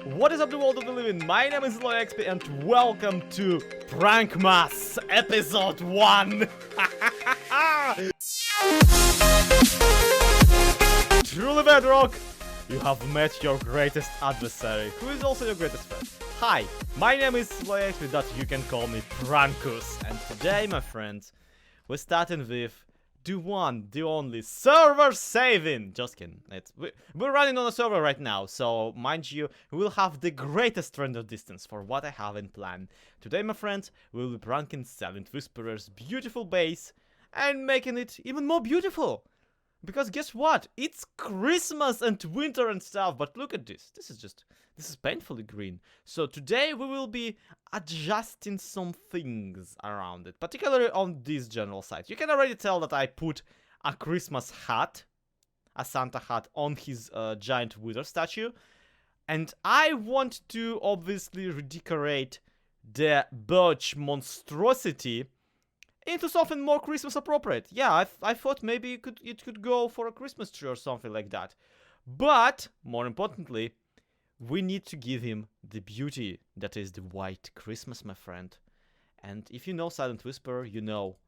What is up, the world of the living? My name is LoyXP and welcome to Prankmas episode 1. Truly, Bedrock, you have met your greatest adversary, who is also your greatest friend. Hi, my name is LoyXP, that you can call me Prankus, and today, my friends, we're starting with the one, the only server saving. Just kidding. We're running on a server right now, so mind you, we'll have the greatest render distance for what I have in plan. Today, my friends, we'll be pranking Silent Whisperer's beautiful base and making it even more beautiful. Because guess what? It's Christmas and winter and stuff, but look at this. This is painfully green. So today we will be adjusting some things around it, particularly on this general side. You can already tell that I put a Christmas hat, a Santa hat, on his giant wither statue. And I want to obviously redecorate the birch monstrosity into something more Christmas appropriate. Yeah, I thought maybe it could go for a Christmas tree or something like that. But, more importantly, we need to give him the beauty that is the white Christmas, my friend. And if you know Silent Whisperer, you know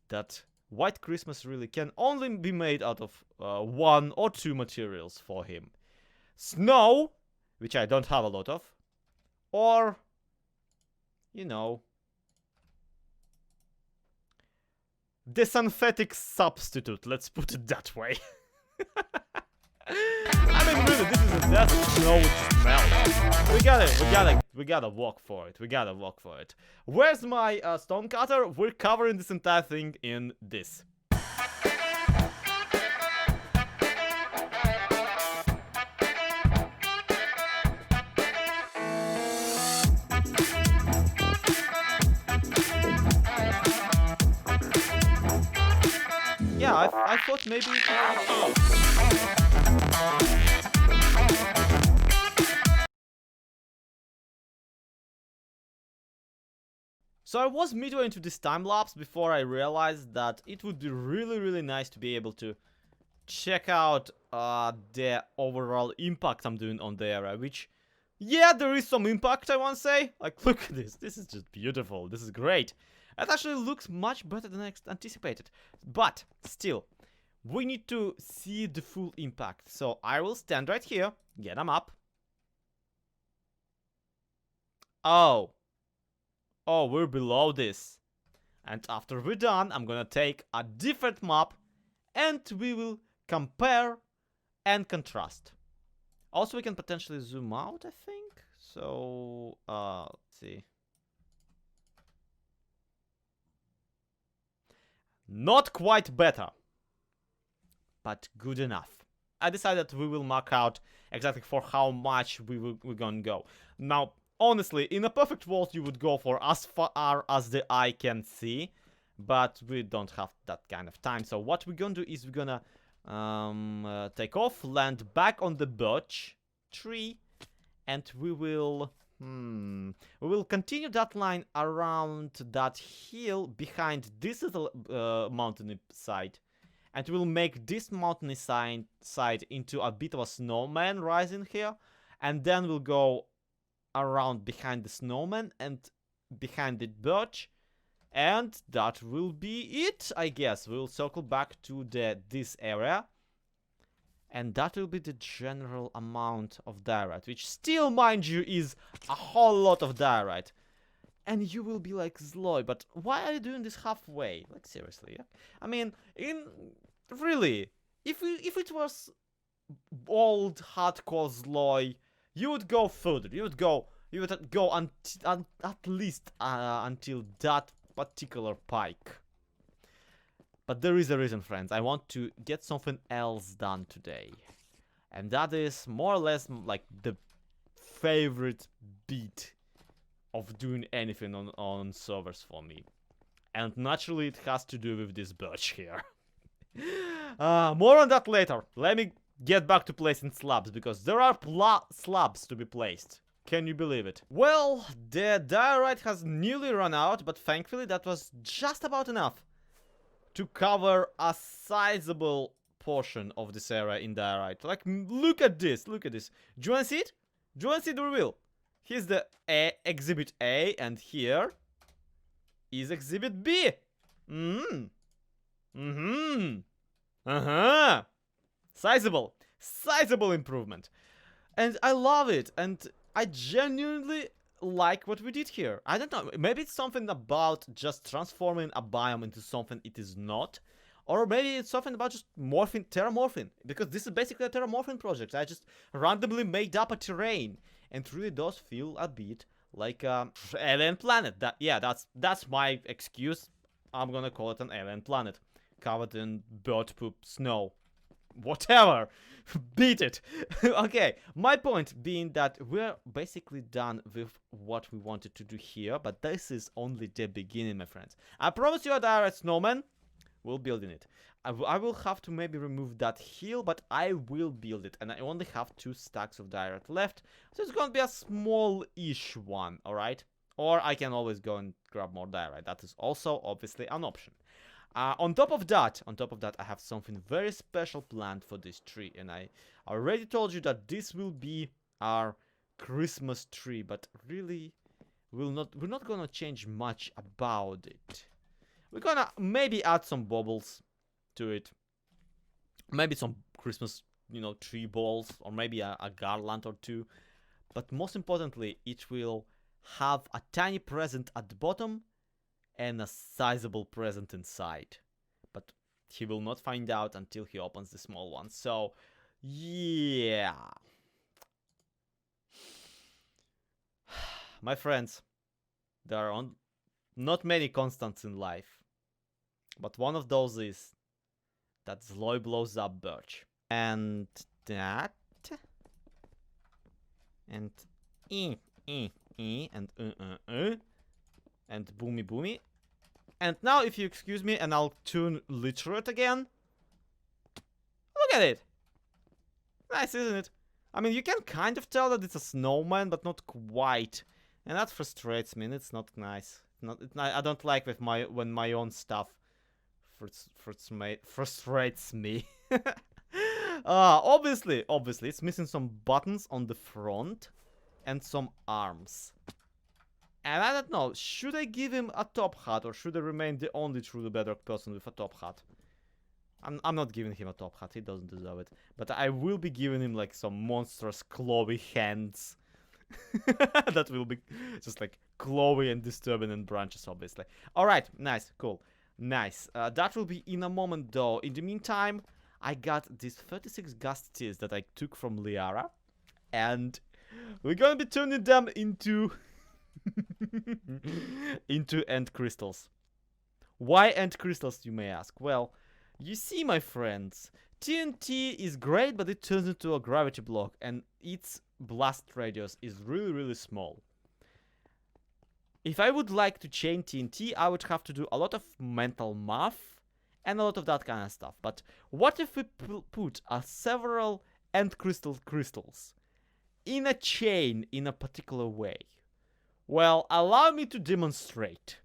that white Christmas really can only be made out of one or two materials for him. Snow, which I don't have a lot of, or, you know, the synthetic substitute, let's put it that way. I mean, really, this is a desert. Snow would just melt. We gotta walk for it. We gotta walk for it. Where's my stone cutter? We're covering this entire thing in this. Yeah, I thought maybe it So I was midway into this time lapse before I realized that it would be really nice to be able to check out the overall impact I'm doing on the area, which, yeah, there is some impact, I want to say. Like, look at this. This is just beautiful. This is great. It actually looks much better than I anticipated. But, still, we need to see the full impact. So, I will stand right here, get them up. Oh, we're below this. And after we're done, I'm gonna take a different map and we will compare and contrast. Also, we can potentially zoom out, I think. So, let's see. Not quite better, but good enough. I decided we will mark out exactly for how much we're gonna go. Now, honestly, in a perfect world, you would go for as far as the eye can see, but we don't have that kind of time. So what we're gonna do is we're gonna take off, land back on the birch tree, and we will continue that line around that hill behind this little mountain side, and we'll make this mountain side into a bit of a snowman rising here, and then we'll go around behind the snowman and behind the birch, and that will be it, I guess. We'll circle back to this area. And that will be the general amount of diorite, which still, mind you, is a whole lot of diorite. And you will be like, Zloy, but why are you doing this halfway? Like, seriously, yeah? I mean, really, if it was old hardcore Zloy, you would go further. You would go at least until that particular pike. But there is a reason, friends. I want to get something else done today. And that is more or less like the favorite bit of doing anything on servers for me. And naturally it has to do with this birch here. More on that later. Let me get back to placing slabs, because there are slabs to be placed. Can you believe it? Well, the diorite has nearly run out, but thankfully that was just about enough to cover a sizable portion of this area in diorite. Like, look at this, look at this. Do you wanna see it? Do you want to see the reveal? Here's the exhibit A, and here is exhibit B. Sizable improvement. And I love it, and I genuinely like what we did here. I don't know, maybe it's something about just transforming a biome into something it is not. Or maybe it's something about just terramorphing, because this is basically a terramorphing project. I just randomly made up a terrain, and it really does feel a bit like an alien planet. That's my excuse. I'm gonna call it an alien planet, covered in bird poop, snow, whatever. Beat it. Okay, my point being that we're basically done with what we wanted to do here, but this is only the beginning, my friends. I promise you a direct snowman. We'll build in it. I will have to maybe remove that hill, but I will build it. And I only have 2 stacks of diorite left. So it's gonna be a small-ish one, alright? Or I can always go and grab more diorite. That is also obviously an option. On top of that, I have something very special planned for this tree. And I already told you that this will be our Christmas tree. But really, we're not gonna change much about it. We're gonna maybe add some bubbles to it. Maybe some Christmas, tree balls. Or maybe a garland or 2. But most importantly, it will have a tiny present at the bottom and a sizable present inside. But he will not find out until he opens the small one. So, yeah. My friends, there are not many constants in life. But one of those is that Zloy blows up Birch. And that. And and and boomy boomy. And now if you excuse me and I'll tune literate again. Look at it. Nice, isn't it? I mean, you can kind of tell that it's a snowman, but not quite. And that frustrates me, and it's not nice. I don't like when my own stuff frustrates me. Obviously, it's missing some buttons on the front and some arms. And I don't know, should I give him a top hat or should I remain the only truly bedrock person with a top hat? I'm not giving him a top hat, he doesn't deserve it. But I will be giving him like some monstrous clawy hands. That will be just like clawy and disturbing and branches, obviously. Alright, nice, cool. Nice. That will be in a moment though. In the meantime, I got these 36 gust tears that I took from Liara. And we're gonna be turning them into end crystals. Why end crystals, you may ask? Well, you see, my friends, TNT is great, but it turns into a gravity block, and its blast radius is really, really small. If I would like to chain TNT, I would have to do a lot of mental math and a lot of that kind of stuff. But what if we put several end crystals in a chain in a particular way? Well, allow me to demonstrate.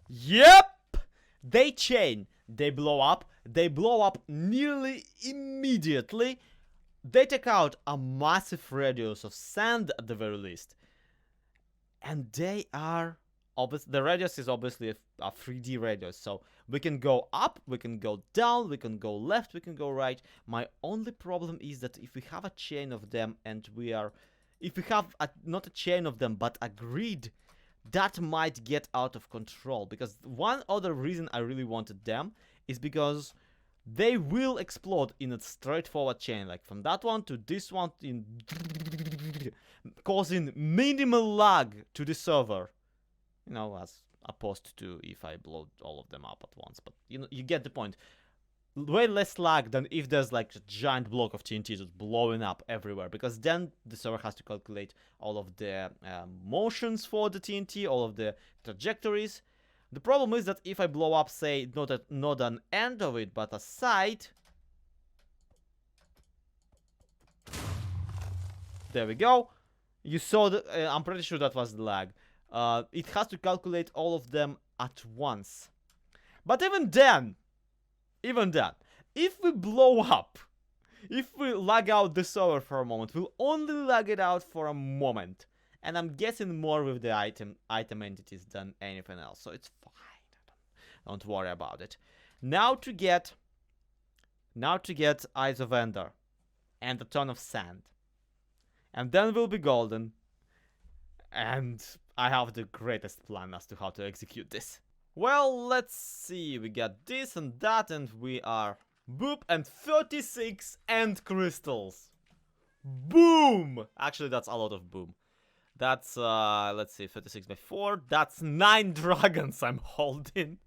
Yep! They chain. They blow up. They blow up nearly immediately. They take out a massive radius of sand at the very least. And they are... the radius is obviously a 3D radius. So we can go up, we can go down, we can go left, we can go right. My only problem is that if we have a chain of them and we are... if we have not a chain of them but a grid, that might get out of control. Because one other reason I really wanted them is because they will explode in a straightforward chain, like from that one to this one, causing minimal lag to the server. You know, as opposed to if I blow all of them up at once. But you get the point. Way less lag than if there's like a giant block of TNT just blowing up everywhere, because then the server has to calculate all of the motions for the TNT, all of the trajectories. The problem is that if I blow up, say, not an end of it, but a side. There we go. You saw that. I'm pretty sure that was the lag. It has to calculate all of them at once. But even then, if we blow up if we lag out the server for a moment, we'll only lag it out for a moment. And I'm guessing more with the item entities than anything else. So it's fine. Don't worry about it. Now to get Eyes of Ender and a ton of sand. And then we'll be golden. And I have the greatest plan as to how to execute this. Well, let's see. We got this and that, and we are boop, and 36 end crystals. Boom! Actually, that's a lot of boom. That's let's see, 36 by 4. That's 9 dragons I'm holding.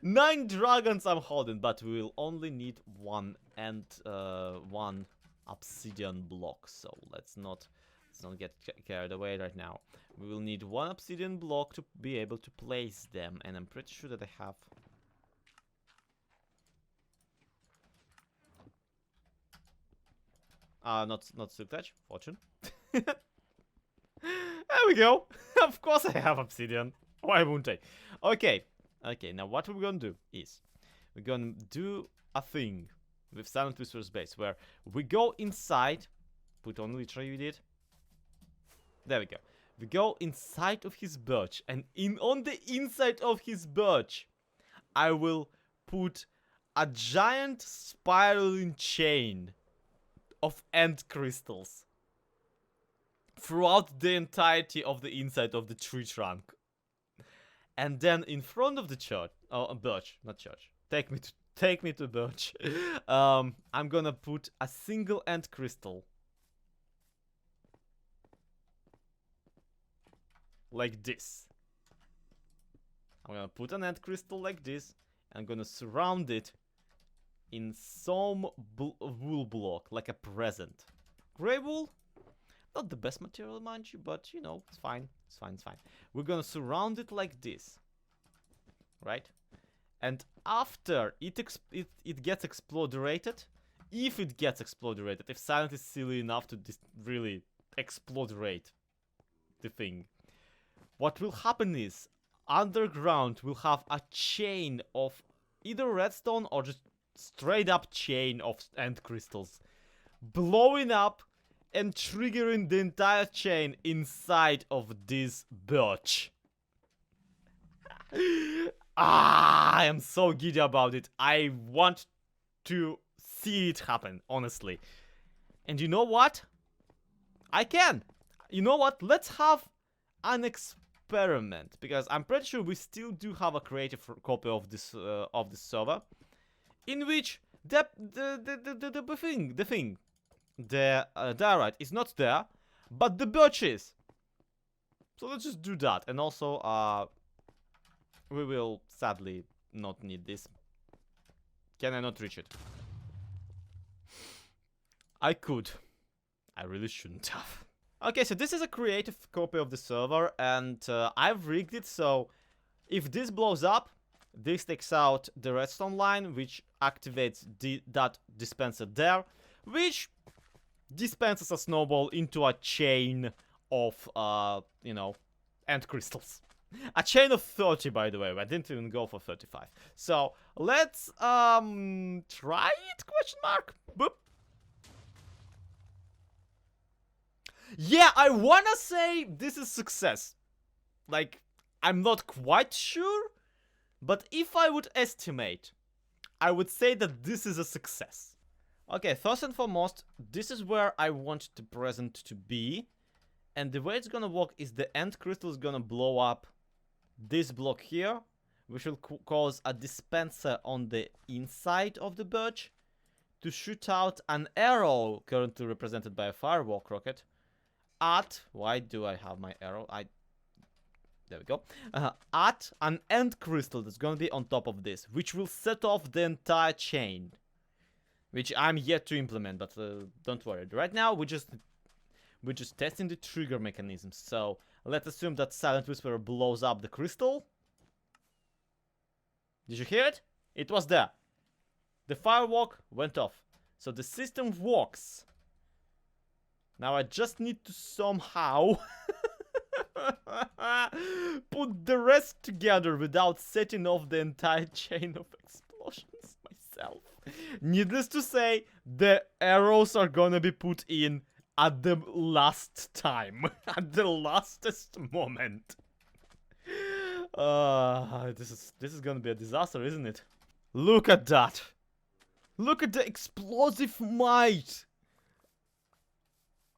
9 dragons I'm holding, but we will only need one obsidian block. So let's not get carried away right now. We will need one obsidian block to be able to place them, and I'm pretty sure that I have. Not Silk Touch, Fortune. There we go. Of course I have obsidian. Why wouldn't I? Okay. Now what we're gonna do is we're gonna do a thing with Silent Whisper's base where we go inside. Put on literally you did. There we go. We go inside of his birch, and on the inside of his birch, I will put a giant spiraling chain of end crystals throughout the entirety of the inside of the tree trunk. And then in front of the birch, not church. Take me to birch. I'm gonna put a single end crystal. Like this. I'm gonna put an end crystal like this. I'm gonna surround it in some wool block, like a present. Grey wool? Not the best material, mind you, but you know, it's fine. It's fine. We're gonna surround it like this. Right? And after it gets exploderated, if it gets exploderated, if Silent is silly enough to really exploderate the thing, what will happen is, underground we'll have a chain of either redstone or just straight up chain of end crystals blowing up and triggering the entire chain inside of this birch. I am so giddy about it. I want to see it happen, honestly. And you know what? I can. You know what? Let's have an experiment, because I'm pretty sure we still do have a creative copy of this server, in which the diorite is not there, but the birch is. So let's just do that, and also we will sadly not need this. Can I not reach it? I could. I really shouldn't have. Okay, so this is a creative copy of the server, and I've rigged it so if this blows up, this takes out the redstone line, which activates that dispenser there, which dispenses a snowball into a chain of, you know, end crystals. A chain of 30, by the way. I didn't even go for 35. So let's try it? Question mark. Boop. Yeah, I wanna say this is success. Like, I'm not quite sure, but if I would estimate, I would say that this is a success. Okay, first and foremost, this is where I want the present to be. And the way it's gonna work is the end crystal is gonna blow up this block here, which will cause a dispenser on the inside of the birch to shoot out an arrow, currently represented by a firewalk rocket, at, why do I have my arrow? There we go. At an end crystal that's gonna be on top of this, which will set off the entire chain, which I'm yet to implement, but don't worry. Right now, we're just testing the trigger mechanism. So let's assume that Silent Whisperer blows up the crystal. Did you hear it? It was there. The firewalk went off. So the system works. Now I just need to somehow put the rest together without setting off the entire chain of explosions myself. Needless to say, the arrows are gonna be put in at the last time. At the lastest moment. This is gonna be a disaster, isn't it? Look at that. Look at the explosive might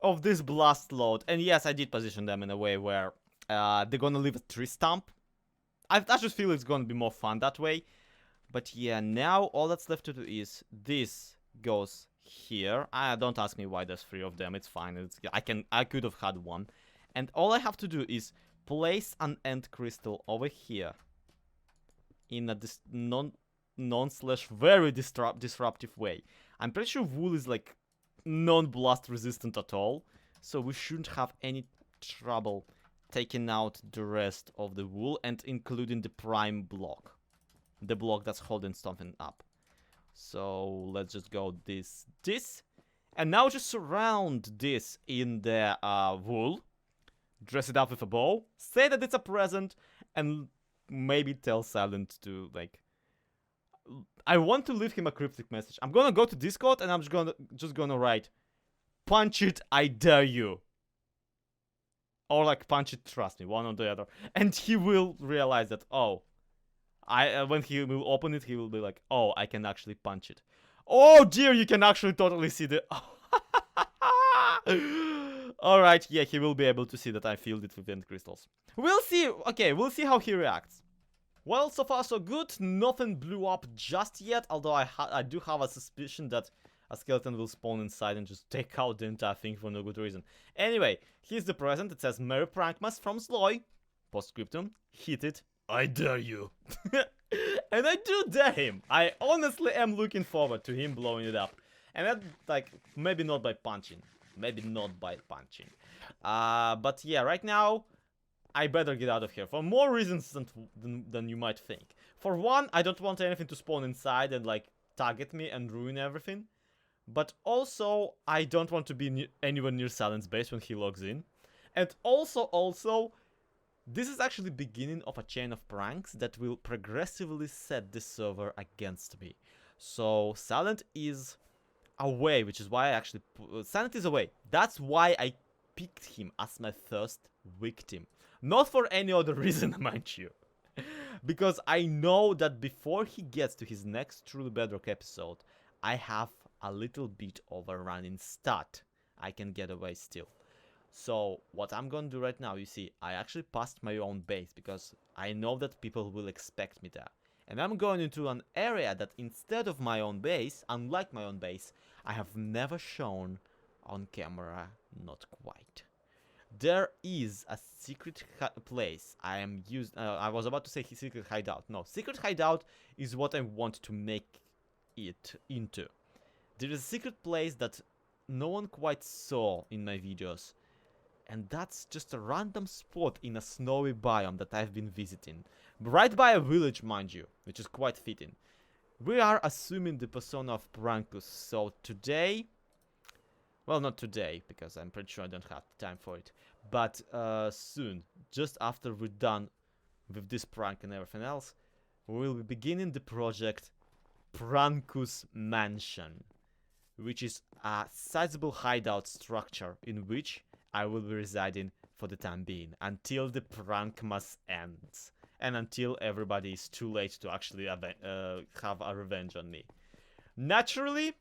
of this blast load. And yes, I did position them in a way where they're gonna leave a tree stump. I just feel it's gonna be more fun that way. But yeah, now all that's left to do is this goes here. Don't ask me why there's 3 of them. It's fine. I could have had 1. And all I have to do is place an end crystal over here in a non/very disruptive way. I'm pretty sure wool is like non-blast resistant at all, so we shouldn't have any trouble taking out the rest of the wool and including the prime block, the block that's holding something up. So let's just go this, and now just surround this in the wool, dress it up with a bow, say that it's a present, and maybe tell Silent to, like, I want to leave him a cryptic message. I'm gonna go to Discord and I'm just gonna write, "Punch it, I dare you." Or like, "Punch it, trust me," one or the other. And he will realize that, oh, when he will open it, he will be like, oh, I can actually punch it. Oh dear, you can actually totally see the... Alright, yeah, he will be able to see that I filled it with end crystals. We'll see. Okay, we'll see how he reacts. Well, so far so good. Nothing blew up just yet, although I do have a suspicion that a skeleton will spawn inside and just take out the entire thing for no good reason. Anyway, here's the present. It says, "Merry Prankmas from Sloy." Postscriptum, hit it, I dare you. And I do dare him. I honestly am looking forward to him blowing it up. And that, like, maybe not by punching. Maybe not by punching. But yeah, right now, I better get out of here for more reasons than you might think. For one, I don't want anything to spawn inside and, like, target me and ruin everything. But also, I don't want to be anywhere near Silent's base when he logs in. And also, this is actually the beginning of a chain of pranks that will progressively set this server against me. So, Silent is away, which is why I actually... Silent is away. That's why I picked him as my first victim. Not for any other reason, mind you. Because I know that before he gets to his next Truly Bedrock episode, I have a little bit of a running stat. I can get away still. So, what I'm gonna do right now, you see, I actually passed my own base because I know that people will expect me there. And I'm going into an area that instead of my own base, unlike my own base, I have never shown on camera, not quite. There is a secret place. I was about to say secret hideout. No, secret hideout is what I want to make it into. There is a secret place that no one quite saw in my videos. And that's just a random spot in a snowy biome that I've been visiting. Right by a village, mind you, which is quite fitting. We are assuming the persona of Prankus, so today... Well, not today, because I'm pretty sure I don't have time for it. But soon, just after we're done with this prank and everything else, we will be beginning the project Prankus Mansion, which is a sizable hideout structure in which I will be residing for the time being, until the Prankmas ends, and until everybody is too late to actually have a revenge on me. Naturally,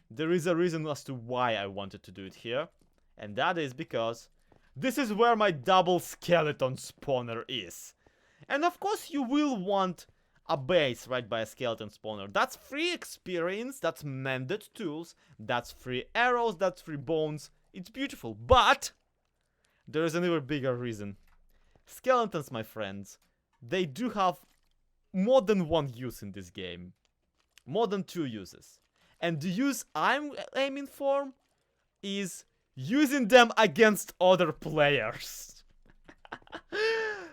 there is a reason as to why I wanted to do it here, and that is because this is where my double skeleton spawner is. And of course you will want a base right by a skeleton spawner. That's free experience, that's mended tools, that's free arrows, that's free bones. It's beautiful, but there is an even bigger reason. Skeletons, my friends, they do have more than one use in this game. More than 2 uses. And the use I'm aiming for is using them against other players.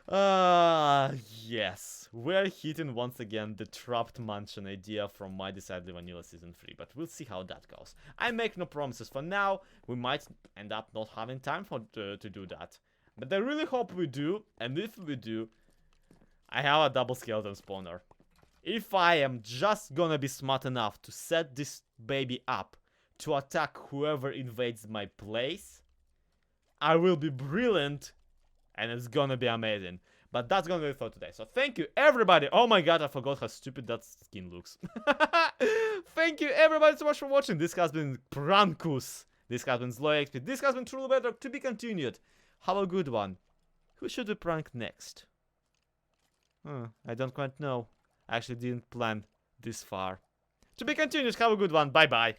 Yes. We're hitting once again the trapped mansion idea from My Decidedly Vanilla Season 3, but we'll see how that goes. I make no promises for now. We might end up not having time to do that. But I really hope we do, and if we do, I have a double skeleton spawner. If I am just gonna be smart enough to set this baby up to attack whoever invades my place, I will be brilliant and it's gonna be amazing. But that's gonna be it for today. So thank you everybody. Oh my god, I forgot how stupid that skin looks. Thank you everybody so much for watching. This has been Prankus. This has been Slow XP. This has been Truly Better, to be continued. Have a good one. Who should we prank next? I don't quite know. I actually didn't plan this far. To be continued, have a good one. Bye bye.